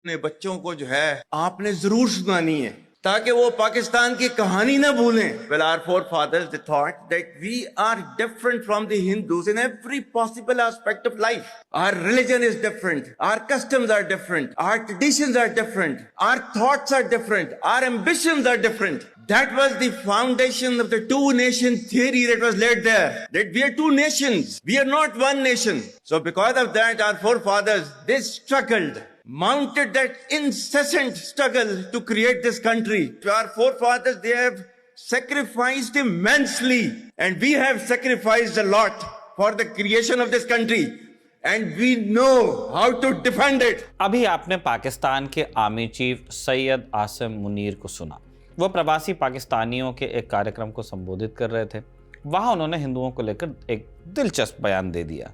अपने बच्चों को जो है आपने जरूर सुनानी है ताकि वो पाकिस्तान की कहानी ना भूलें. Well, our forefathers they thought that we are different from the Hindus in every possible aspect of life. Our religion is different. Our customs are different. Our traditions are different. Our thoughts are different. Our ambitions are different. That was the foundation of the two nation theory that was laid there. That we are two nations. We are not one nation. So because of that, our forefathers, they struggled, mounted that incessant struggle to create this country. Our forefathers, they have sacrificed immensely, and we have sacrificed a lot for the creation of this country, and we know how to defend it. अभी आपने पाकिस्तान के army chief Syed Asim Munir को सुना। वो प्रवासी पाकिस्तानियों के एक कार्यक्रम को संबोधित कर रहे थे। वहां उन्होंने हिंदुओं को लेकर एक दिलचस्प बयान दे दिया।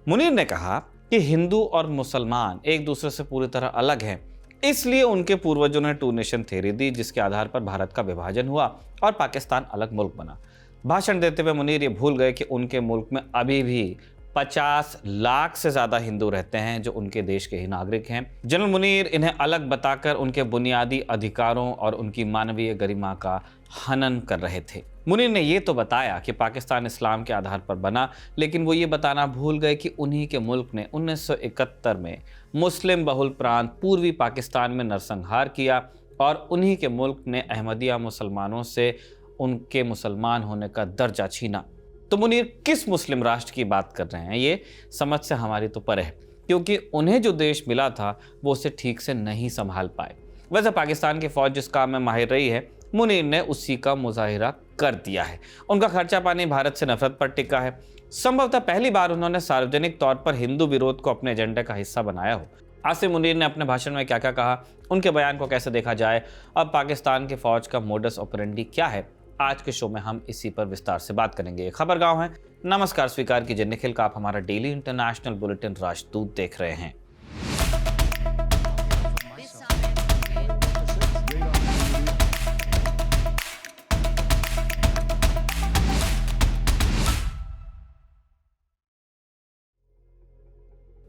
मुनीर ने कहा कि हिंदू और मुसलमान एक दूसरे से पूरी तरह अलग हैं, इसलिए उनके पूर्वजों ने टू नेशन थ्योरी दी, जिसके आधार पर भारत का विभाजन हुआ और पाकिस्तान अलग मुल्क बना। भाषण देते हुए मुनीर ये भूल गए कि उनके मुल्क में अभी भी 50 लाख से ज्यादा हिंदू रहते हैं जो उनके देश के ही नागरिक हैं। जनरल मुनीर इन्हें अलग बताकर उनके बुनियादी अधिकारों और उनकी मानवीय गरिमा का हनन कर रहे थे। मुनीर ने ये तो बताया कि पाकिस्तान इस्लाम के आधार पर बना, लेकिन वो ये बताना भूल गए कि उन्हीं के मुल्क ने 1971 में मुस्लिम बहुल प्रांत पूर्वी पाकिस्तान में नरसंहार किया और उन्हीं के मुल्क ने अहमदिया मुसलमानों से उनके मुसलमान होने का दर्जा छीना। तो मुनीर किस मुस्लिम राष्ट्र की बात कर रहे हैं, ये समझ से हमारी तो परे है, क्योंकि उन्हें जो देश मिला था वो उसे ठीक से नहीं संभाल पाए। वैसे पाकिस्तान की फौज जिस काम में माहिर रही है, मुनीर ने उसी का मुजाहिरा कर दिया है। उनका खर्चा पानी भारत से नफरत पर टिका है। संभवतः पहली बार उन्होंने सार्वजनिक तौर पर हिंदू विरोध को अपने एजेंडे का हिस्सा बनाया हो। आसिम मुनीर ने अपने भाषण में क्या क्या कहा, उनके बयान को कैसे देखा जाए, अब पाकिस्तान की फौज का मोडस ऑपरेंडी क्या है, आज के शो में हम इसी पर विस्तार से बात करेंगे। खबरगांव है। नमस्कार, स्वीकार कीजिए निखिल का, आप हमारा डेली इंटरनेशनल बुलेटिन राजदूत देख रहे हैं।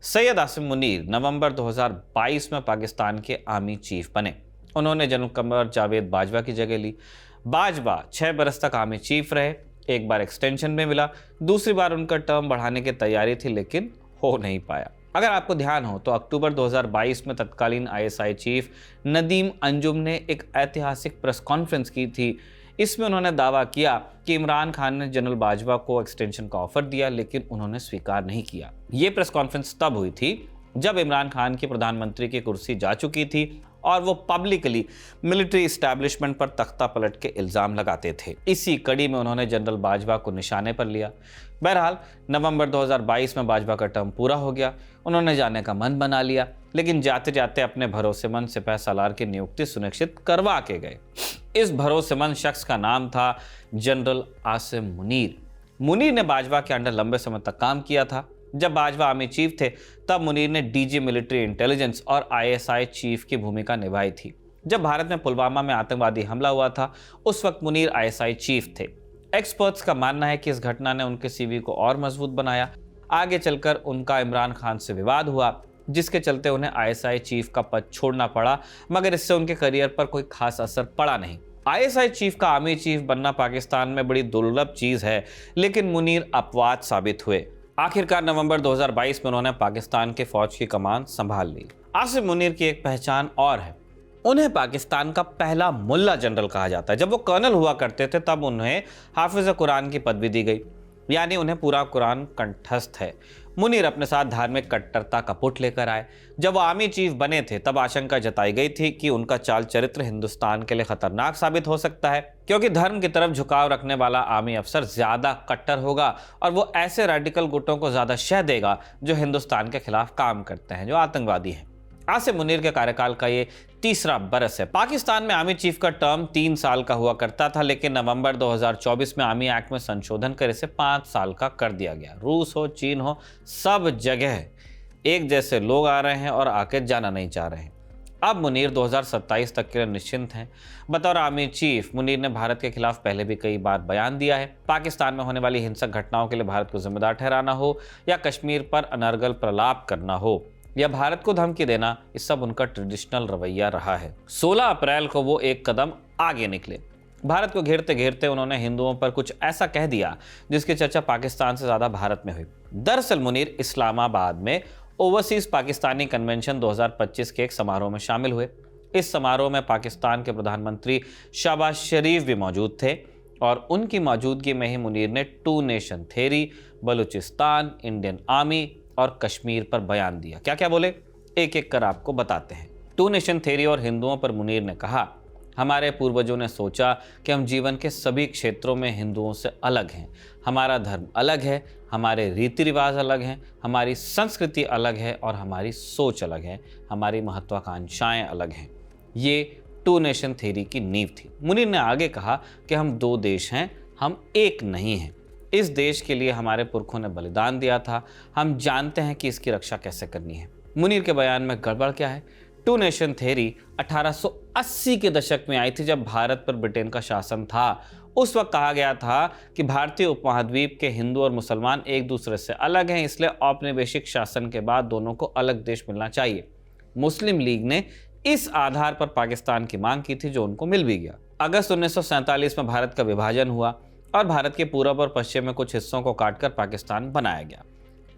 सैयद आसिम मुनीर नवंबर 2022 में पाकिस्तान के आर्मी चीफ बने। उन्होंने जनरल कमर जावेद बाजवा की जगह ली। बाजवा 6 बरस तक आर्मी चीफ रहे। एक बार एक्सटेंशन में मिला, दूसरी बार उनका टर्म बढ़ाने की तैयारी थी, लेकिन हो नहीं पाया। अगर आपको ध्यान हो तो अक्टूबर 2022 में तत्कालीन ISI चीफ नदीम अंजुम ने एक ऐतिहासिक प्रेस कॉन्फ्रेंस की थी। इसमें उन्होंने दावा किया कि इमरान खान ने जनरल बाजवा को एक्सटेंशन का ऑफर दिया, लेकिन उन्होंने स्वीकार नहीं किया। ये प्रेस कॉन्फ्रेंस तब हुई थी जब इमरान खान की प्रधानमंत्री की कुर्सी जा चुकी थी और वो पब्लिकली मिलिट्री इस्टेब्लिशमेंट पर तख्ता पलट के इल्जाम लगाते थे। इसी कड़ी में उन्होंने जनरल बाजवा को निशाने पर लिया। बहरहाल नवंबर 2022 में बाजवा का टर्म पूरा हो गया। उन्होंने जाने का मन बना लिया, लेकिन जाते जाते अपने भरोसेमंद सिपह सालार की नियुक्ति सुनिश्चित करवा के गए। इस भरोसेमंद शख्स का नाम था जनरल आसिम मुनीर। मुनीर ने बाजवा के अंडर लंबे समय तक काम किया था। जब बाजवा आर्मी चीफ थे तब मुनीर ने DG मिलिट्री इंटेलिजेंस और ISI चीफ की भूमिका निभाई थी। जब भारत में पुलवामा में आतंकवादी हमला हुआ था, उस वक्त मुनीर ISI चीफ थे। एक्सपर्ट्स का मानना है कि इस घटना ने उनके CV को और मजबूत बनाया। आगे चलकर उनका इमरान खान से विवाद हुआ, जिसके चलते उन्हें ISI चीफ का पद छोड़ना पड़ा, मगर इससे उनके करियर पर कोई खास असर पड़ा नहीं। ISI चीफ का आर्मी चीफ बनना पाकिस्तान में बड़ी दुर्लभ चीज है, लेकिन मुनीर अपवाद साबित हुए। आखिरकार नवंबर 2022 में उन्होंने पाकिस्तान के फौज की कमान संभाल ली। आसिम मुनीर की एक पहचान और है, उन्हें पाकिस्तान का पहला मुल्ला जनरल कहा जाता है। जब वो कर्नल हुआ करते थे तब उन्हें हाफिज कुरान की पदवी दी गई, यानी उन्हें पूरा कुरान कंठस्थ है। मुनीर अपने साथ धार्मिक कट्टरता का पुट लेकर आए। जब वो आर्मी चीफ बने थे तब आशंका जताई गई थी कि उनका चाल चरित्र हिंदुस्तान के लिए खतरनाक साबित हो सकता है, क्योंकि धर्म की तरफ झुकाव रखने वाला आर्मी अफसर ज्यादा कट्टर होगा और वो ऐसे रेडिकल गुटों को ज्यादा शह देगा जो हिंदुस्तान के खिलाफ काम करते हैं, जो आतंकवादी हैं। आसिम मुनीर के कार्यकाल का ये तीसरा बरस है। पाकिस्तान में आर्मी चीफ का टर्म 3 साल का हुआ करता था, लेकिन नवंबर 2024 में आर्मी एक्ट में संशोधन कर इसे 5 साल का कर दिया गया। रूस हो, चीन हो, सब जगह एक जैसे लोग आ रहे हैं और आके जाना नहीं चाह रहे हैं। अब मुनीर 2027 तक के लिए निश्चिंत हैं। बतौर आर्मी चीफ मुनीर ने भारत के खिलाफ पहले भी कई बार बयान दिया है। पाकिस्तान में होने वाली हिंसक घटनाओं के लिए भारत को जिम्मेदार ठहराना हो या कश्मीर पर अनर्गल प्रलाप करना हो, या भारत को धमकी देना, ये सब उनका ट्रेडिशनल रवैया रहा है। 16 अप्रैल को वो एक कदम आगे निकले। भारत को घेरते घेरते उन्होंने हिंदुओं पर कुछ ऐसा कह दिया जिसकी चर्चा पाकिस्तान से ज्यादा भारत में हुई। दरअसल मुनीर इस्लामाबाद में ओवरसीज पाकिस्तानी कन्वेंशन 2025 के एक समारोह में शामिल हुए। इस समारोह में पाकिस्तान के प्रधानमंत्री शहबाज शरीफ भी मौजूद थे और उनकी मौजूदगी में ही मुनीर ने 2 nation theory, Balochistan, Indian army और कश्मीर पर बयान दिया। क्या क्या बोले, एक एक कर आपको बताते हैं। 2 नेशन थ्योरी और हिंदुओं पर मुनीर ने कहा, हमारे पूर्वजों ने सोचा कि हम जीवन के सभी क्षेत्रों में हिंदुओं से अलग हैं। हमारा धर्म अलग है, हमारे रीति रिवाज अलग हैं, हमारी संस्कृति अलग है और हमारी सोच अलग है, हमारी महत्वाकांक्षाएं अलग हैं। ये 2 नेशन थ्योरी की नींव थी। मुनीर ने आगे कहा कि हम 2 देश हैं, हम एक नहीं हैं। इस देश के लिए हमारे पुरखों ने बलिदान दिया था, हम जानते हैं कि इसकी रक्षा कैसे करनी है। मुनीर के बयान में गड़बड़ क्या है? 2 नेशन थ्योरी 1880 के दशक में आई थी, जब भारत पर ब्रिटेन का शासन था। उस वक्त कहा गया था कि भारतीय उपमहाद्वीप के हिंदू और मुसलमान एक दूसरे से अलग हैं, इसलिए औपनिवेशिक शासन के बाद दोनों को अलग देश मिलना चाहिए। मुस्लिम लीग ने इस आधार पर पाकिस्तान की मांग की थी, जो उनको मिल भी गया। अगस्त 1947 में भारत का विभाजन हुआ और भारत के पूरब और पश्चिम में कुछ हिस्सों को काटकर पाकिस्तान बनाया गया।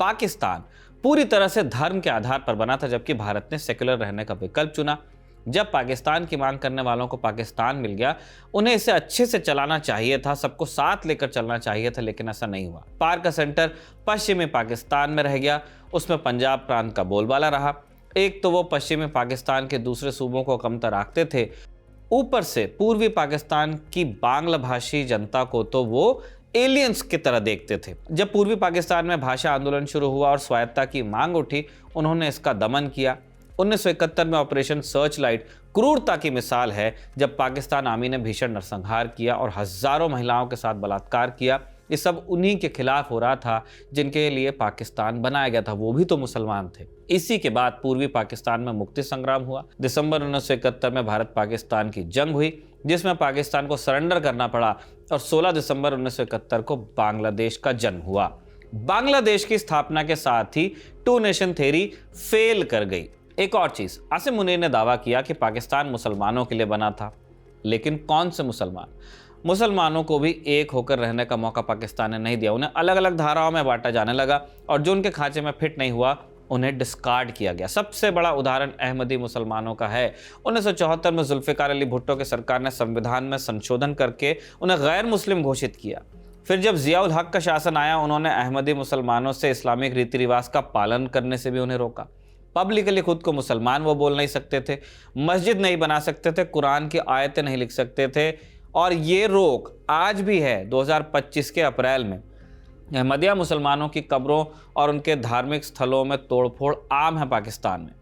पाकिस्तान पूरी तरह से धर्म के आधार पर बना था, जबकि भारत ने सेक्युलर रहने का विकल्प चुना। जब पाकिस्तान की मांग करने वालों को पाकिस्तान मिल गया, उन्हें इसे अच्छे से चलाना चाहिए था, सबको साथ लेकर चलना चाहिए था, लेकिन ऐसा नहीं हुआ। पार का सेंटर पश्चिमी पाकिस्तान में रह गया, उसमें पंजाब प्रांत का बोलबाला रहा। एक तो वो पश्चिमी पाकिस्तान के दूसरे सूबों को कमतर आंकते थे, ऊपर से पूर्वी पाकिस्तान की बांग्ला भाषी जनता को तो वो एलियंस की तरह देखते थे। जब पूर्वी पाकिस्तान में भाषा आंदोलन शुरू हुआ और स्वायत्तता की मांग उठी, उन्होंने इसका दमन किया। 1971 में ऑपरेशन सर्च लाइट क्रूरता की मिसाल है, जब पाकिस्तान आर्मी ने भीषण नरसंहार किया और हजारों महिलाओं के साथ बलात्कार किया। ये सब उन्हीं के खिलाफ हो रहा था जिनके लिए पाकिस्तान बनाया गया था, वो भी तो मुसलमान थे। इसी के बाद पूर्वी पाकिस्तान में मुक्ति संग्राम हुआ। दिसंबर 1971 में भारत पाकिस्तान की जंग हुई, जिसमें पाकिस्तान को सरेंडर करना पड़ा और 16 दिसंबर 1971 को बांग्लादेश का जन्म हुआ। बांग्लादेश की स्थापना के साथ ही 2 नेशन थ्योरी फेल कर गई। एक और चीज, आसिम मुनीर ने दावा किया कि पाकिस्तान मुसलमानों के लिए बना था, लेकिन कौन से मुसलमान? मुसलमानों को भी एक होकर रहने का मौका पाकिस्तान ने नहीं दिया। उन्हें अलग अलग धाराओं में बांटा जाने लगा और जो उनके खांचे में फिट नहीं हुआ, उन्हें डिस्कार्ड किया गया। सबसे बड़ा उदाहरण अहमदी मुसलमानों का है। 1974 में जुल्फिकार अली भुट्टो की सरकार ने संविधान में संशोधन करके उन्हें गैर मुस्लिम घोषित किया। फिर जब जियाउल हक का शासन आया, उन्होंने अहमदी मुसलमानों से इस्लामिक रीति रिवाज का पालन करने से भी उन्हें रोका। पब्लिकली खुद को मुसलमान वो बोल नहीं सकते थे, मस्जिद नहीं बना सकते थे, कुरान की आयतें नहीं लिख सकते थे, और ये रोक आज भी है। 2025 के अप्रैल में अहमदिया मुसलमानों की कब्रों और उनके धार्मिक स्थलों में तोड़फोड़ आम है पाकिस्तान में।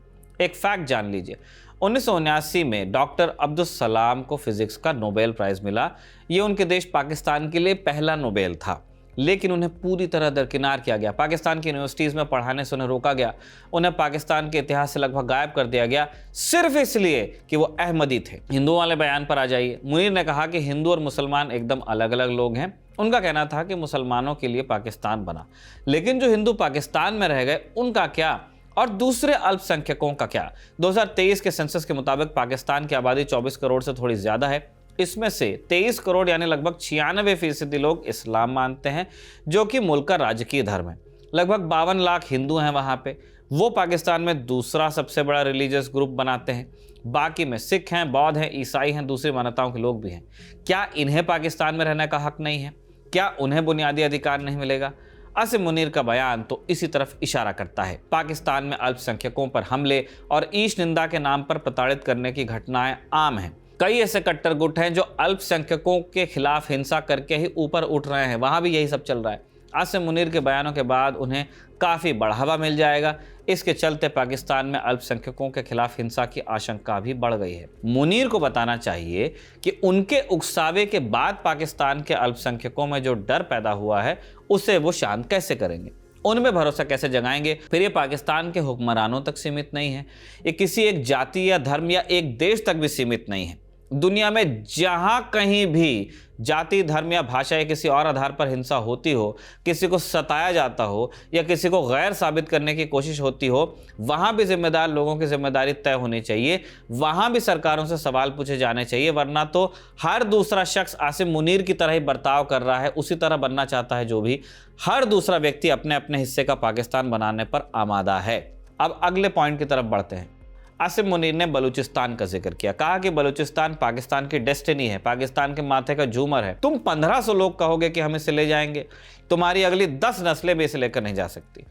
एक फैक्ट जान लीजिए, 1979 में डॉक्टर अब्दुल सलाम को फिजिक्स का नोबेल प्राइज मिला। ये उनके देश पाकिस्तान के लिए पहला नोबेल था, लेकिन उन्हें पूरी तरह दरकिनार किया गया। पाकिस्तान की यूनिवर्सिटीज़ में पढ़ाने से उन्हें रोका गया। उन्हें पाकिस्तान के इतिहास से लगभग गायब कर दिया गया, सिर्फ इसलिए कि वो अहमदी थे। हिंदुओं वाले बयान पर आ जाइए। मुनीर ने कहा कि हिंदू और मुसलमान एकदम अलग अलग लोग हैं। उनका कहना था कि मुसलमानों के लिए पाकिस्तान बना, लेकिन जो हिंदू पाकिस्तान में रह गए उनका क्या, और दूसरे अल्पसंख्यकों का क्या? 2023 के सेंसस के मुताबिक पाकिस्तान की आबादी 24 करोड़ से थोड़ी ज्यादा है। इसमें से 23 करोड़ यानी लगभग 96% लोग इस्लाम मानते हैं, जो कि मुल्क का राजकीय धर्म है। लगभग 52 लाख हिंदू हैं वहाँ पे। वो पाकिस्तान में दूसरा सबसे बड़ा रिलीजियस ग्रुप बनाते हैं। बाकी में सिख हैं, बौद्ध हैं, ईसाई हैं, दूसरी मान्यताओं के लोग भी हैं। क्या इन्हें पाकिस्तान में रहने का हक नहीं है? क्या उन्हें बुनियादी अधिकार नहीं मिलेगा? आसिम मुनीर का बयान तो इसी तरफ इशारा करता है। पाकिस्तान में अल्पसंख्यकों पर हमले और ईश निंदा के नाम पर प्रताड़ित करने की घटनाएं आम हैं। कई ऐसे कट्टर गुट हैं जो अल्पसंख्यकों के खिलाफ हिंसा करके ही ऊपर उठ रहे हैं। वहां भी यही सब चल रहा है। आसिम मुनीर के बयानों के बाद उन्हें काफ़ी बढ़ावा मिल जाएगा। इसके चलते पाकिस्तान में अल्पसंख्यकों के खिलाफ हिंसा की आशंका भी बढ़ गई है। मुनीर को बताना चाहिए कि उनके उकसावे के बाद पाकिस्तान के अल्पसंख्यकों में जो डर पैदा हुआ है, उसे वो शांत कैसे करेंगे, उनमें भरोसा कैसे जगाएंगे। फिर ये पाकिस्तान के हुक्मरानों तक सीमित नहीं है, ये किसी एक जाति या धर्म या एक देश तक भी सीमित नहीं है। दुनिया में जहां कहीं भी जाति, धर्म या भाषा या किसी और आधार पर हिंसा होती हो, किसी को सताया जाता हो या किसी को गैर साबित करने की कोशिश होती हो, वहां भी जिम्मेदार लोगों की जिम्मेदारी तय होनी चाहिए। वहां भी सरकारों से सवाल पूछे जाने चाहिए, वरना तो हर दूसरा शख्स आसिम मुनीर की तरह ही बर्ताव कर रहा है, उसी तरह बनना चाहता है जो भी हर दूसरा व्यक्ति अपने अपने हिस्से का पाकिस्तान बनाने पर आमादा है। अब अगले पॉइंट की तरफ बढ़ते हैं। आसिम मुनीर ने बलूचिस्तान का जिक्र किया, कहा कि बलूचिस्तान पाकिस्तान की डेस्टिनी है, पाकिस्तान के माथे का झूमर है। तुम 1500 लोग कहोगे कि हम इसे ले जाएंगे, तुम्हारी अगली 10 नस्लें भी इसे लेकर नहीं जा सकती।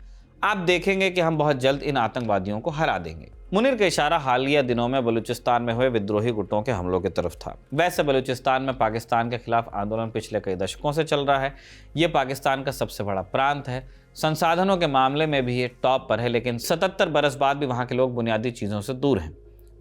आप देखेंगे कि हम बहुत जल्द इन आतंकवादियों को हरा देंगे। मुनीर का इशारा हालिया दिनों में बलूचिस्तान में हुए विद्रोही गुटों के हमलों की तरफ था। वैसे बलूचिस्तान में पाकिस्तान के खिलाफ आंदोलन पिछले कई दशकों से चल रहा है। ये पाकिस्तान का सबसे बड़ा प्रांत है, संसाधनों के मामले में भी ये टॉप पर है, लेकिन 77 बरस बाद भी वहाँ के लोग बुनियादी चीज़ों से दूर हैं।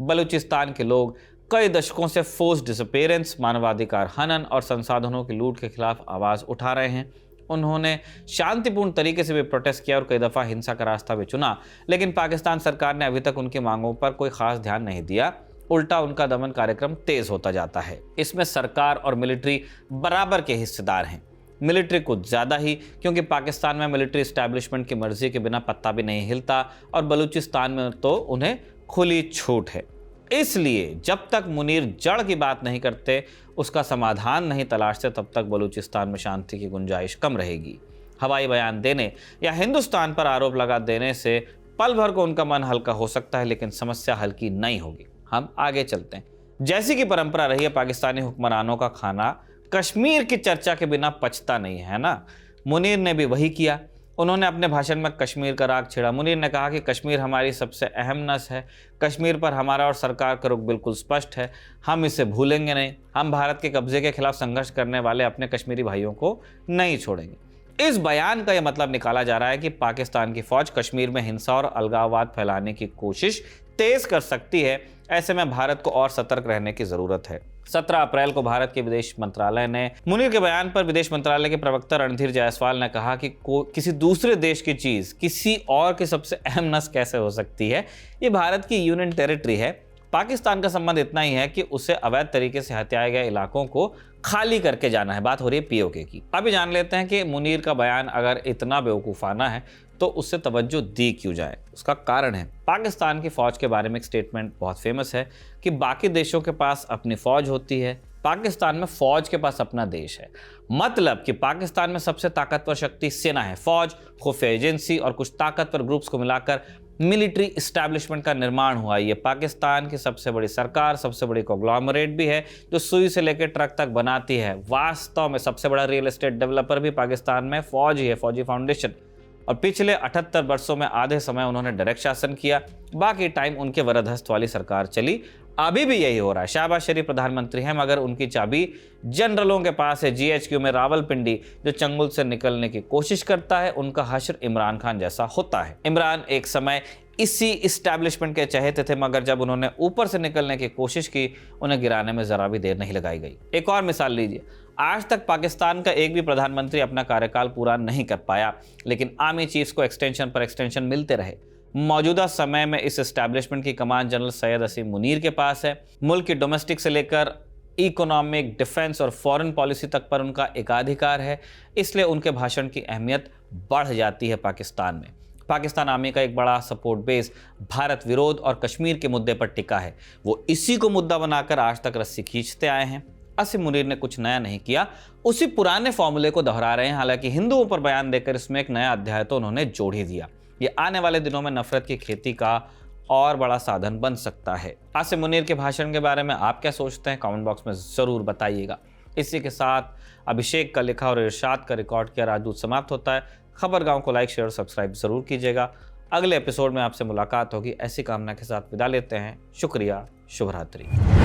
बलूचिस्तान के लोग कई दशकों से फोर्स डिसअपीयरेंस, मानवाधिकार हनन और संसाधनों की लूट के खिलाफ आवाज़ उठा रहे हैं। उन्होंने शांतिपूर्ण तरीके से भी प्रोटेस्ट किया और कई दफ़ा हिंसा का रास्ता भी चुना, लेकिन पाकिस्तान सरकार ने अभी तक उनकी मांगों पर कोई खास ध्यान नहीं दिया। उल्टा उनका दमन कार्यक्रम तेज होता जाता है। इसमें सरकार और मिलिट्री बराबर के हिस्सेदार हैं, मिलिट्री कुछ ज़्यादा ही, क्योंकि पाकिस्तान में मिलिट्री इस्टेब्लिशमेंट की मर्जी के बिना पत्ता भी नहीं हिलता और बलूचिस्तान में तो उन्हें खुली छूट है। इसलिए जब तक मुनीर जड़ की बात नहीं करते, उसका समाधान नहीं तलाशते, तब तक बलूचिस्तान में शांति की गुंजाइश कम रहेगी। हवाई बयान देने या हिंदुस्तान पर आरोप लगा देने से पल भर को उनका मन हल्का हो सकता है, लेकिन समस्या हल्की नहीं होगी। हम आगे चलते हैं। जैसी की परंपरा रही है, पाकिस्तानी हुक्मरानों का खाना कश्मीर की चर्चा के बिना पचता नहीं है ना। मुनीर ने भी वही किया। उन्होंने अपने भाषण में कश्मीर का राग छेड़ा। मुनीर ने कहा कि कश्मीर हमारी सबसे अहम नस है, कश्मीर पर हमारा और सरकार का रुख बिल्कुल स्पष्ट है, हम इसे भूलेंगे नहीं, हम भारत के कब्जे के खिलाफ संघर्ष करने वाले अपने कश्मीरी भाइयों को नहीं छोड़ेंगे। इस बयान का यह मतलब निकाला जा रहा है कि पाकिस्तान की फौज कश्मीर में हिंसा और अलगाववाद फैलाने की कोशिश तेज कर सकती है। ऐसे में भारत को और सतर्क रहने की जरूरत है। 17 अप्रैल को भारत के विदेश मंत्रालय ने मुनीर के बयान पर विदेश मंत्रालय के प्रवक्ता रणधीर जायसवाल ने कहा कि किसी दूसरे देश की चीज किसी और की सबसे अहम नस कैसे हो सकती है। ये भारत की यूनियन टेरिटरी है। पाकिस्तान का संबंध इतना ही है कि उसे अवैध तरीके से हथियाए गए इलाकों को खाली करके जाना है। बात हो रही है पीओके की। अभी जान लेते हैं कि मुनीर का बयान अगर इतना बेवकूफाना है तो उससे तवज्जो दी क्यों जाए। उसका कारण है, पाकिस्तान की फौज के बारे में एक स्टेटमेंट बहुत फेमस है कि बाकी देशों के पास अपनी फौज होती है, पाकिस्तान में फौज के पास अपना देश है। मतलब कि पाकिस्तान में सबसे ताकतवर शक्ति सेना है, फौज, खुफिया एजेंसी और कुछ ताकतवर ग्रुप्स को मिलाकर मिलिट्री इस्टेब्लिशमेंट का निर्माण हुआ। ये पाकिस्तान की सबसे बड़ी सरकार, सबसे बड़ी कॉन्ग्लोमरेट भी है जो सुई से लेकर ट्रक तक बनाती है। वास्तव में सबसे बड़ा रियल एस्टेट डेवलपर भी पाकिस्तान में फौज ही है, फौजी फाउंडेशन। और पिछले 78 वर्षों में आधे समय उन्होंने डायरेक्ट शासन किया, बाकी टाइम उनके वरदहस्त वाली सरकार चली। अभी भी यही हो रहा है। शहबाज शरीफ प्रधानमंत्री हैं, मगर उनकी चाबी जनरलों के पास है। जीएचक्यू में रावलपिंडी जो चंगुल से निकलने की कोशिश करता है, उनका हश्र इमरान खान जैसा होता है। इमरान एक समय इसी इस्टेब्लिशमेंट के चहेते थे, मगर जब उन्होंने ऊपर से निकलने की कोशिश की, उन्हें गिराने में जरा भी देर नहीं लगाई गई। एक और मिसाल लीजिए, आज तक पाकिस्तान का एक भी प्रधानमंत्री अपना कार्यकाल पूरा नहीं कर पाया, लेकिन आर्मी चीफ्स को एक्सटेंशन पर एक्सटेंशन मिलते रहे। मौजूदा समय में इस एस्टैब्लिशमेंट की कमान जनरल सैयद असीम मुनीर के पास है। मुल्क की डोमेस्टिक से लेकर इकोनॉमिक, डिफेंस और फॉरेन पॉलिसी तक पर उनका एकाधिकार है, इसलिए उनके भाषण की अहमियत बढ़ जाती है पाकिस्तान में। पाकिस्तान आर्मी का एक बड़ा सपोर्ट बेस भारत विरोध और कश्मीर के मुद्दे पर टिका है। वो इसी को मुद्दा बनाकर आज तक रस्सी खींचते आए हैं। असीम मुनीर ने कुछ नया नहीं किया, उसी पुराने फॉर्मूले को दोहरा रहे हैं। हालांकि हिंदुओं पर बयान देकर इसमें एक नया अध्याय तो उन्होंने जोड़ ही दिया। ये आने वाले दिनों में नफरत की खेती का और बड़ा साधन बन सकता है। आसिम मुनीर के भाषण के बारे में आप क्या सोचते हैं, कमेंट बॉक्स में जरूर बताइएगा। इसी के साथ अभिषेक का लिखा और इरशाद का रिकॉर्ड किया राजदूत समाप्त होता है। खबरगांव को लाइक, शेयर और सब्सक्राइब जरूर कीजिएगा। अगले एपिसोड में आपसे मुलाकात होगी। ऐसी कामना के साथ विदा लेते हैं। शुक्रिया, शुभ रात्रि।